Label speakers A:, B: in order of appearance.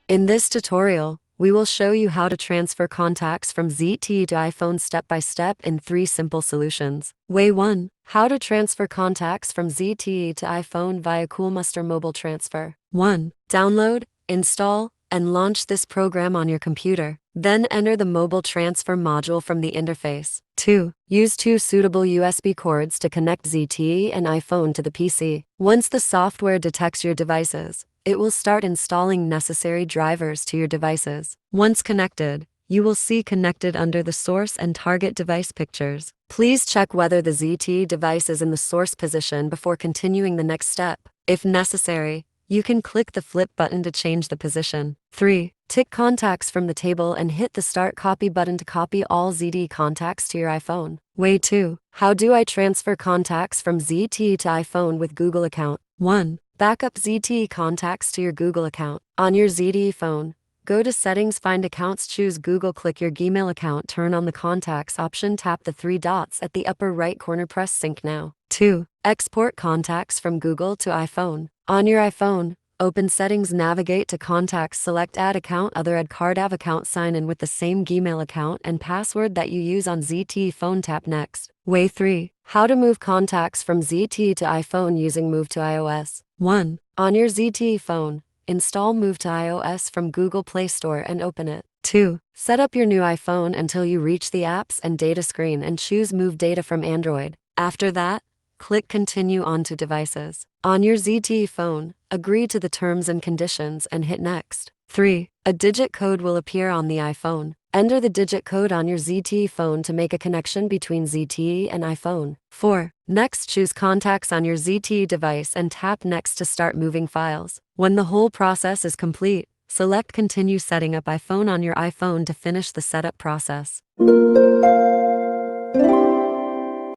A: In this tutorial, we will show you how to transfer contacts from ZTE to iPhone step by step in 3 simple solutions. Way 1. How to transfer contacts from ZTE to iPhone via Coolmuster Mobile Transfer. 1. Download, install, and launch this program on your computer. Then enter the mobile transfer module from the interface. 2. Use 2 suitable USB cords to connect ZTE and iPhone to the PC. Once the software detects your devices, it will start installing necessary drivers to your devices. Once connected, you will see connected under the source and target device pictures. Please check whether the ZTE device is in the source position before continuing the next step. If necessary, you can click the flip button to change the position. 3. Tick contacts from the table and hit the Start Copy button to copy all ZTE contacts to your iPhone. Way 2. How do I transfer contacts from ZTE to iPhone with Google account? 1. Backup ZTE contacts to your Google account. On your ZTE phone, go to Settings, find Accounts, choose Google, click your Gmail account, turn on the Contacts option, tap the 3 dots at the upper right corner, press Sync now. 2. Export contacts from Google to iPhone. On your iPhone, open Settings, navigate to Contacts, select Add Account, Other, add card, add account, sign in with the same Gmail account and password that you use on ZTE phone, tap Next. Way 3. How to move contacts from ZTE to iPhone using Move to iOS. 1. On your ZTE phone, install Move to iOS from Google Play Store and open it. 2. Set up your new iPhone until you reach the Apps and Data screen and choose Move Data from Android. After that, click Continue onto Devices. On your ZTE phone, agree to the terms and conditions and hit Next. 3. A digit code will appear on the iPhone. Enter the digit code on your ZTE phone to make a connection between ZTE and iPhone. 4. Next, choose Contacts on your ZTE device and tap Next to start moving files. When the whole process is complete, select Continue setting up iPhone on your iPhone to finish the setup process.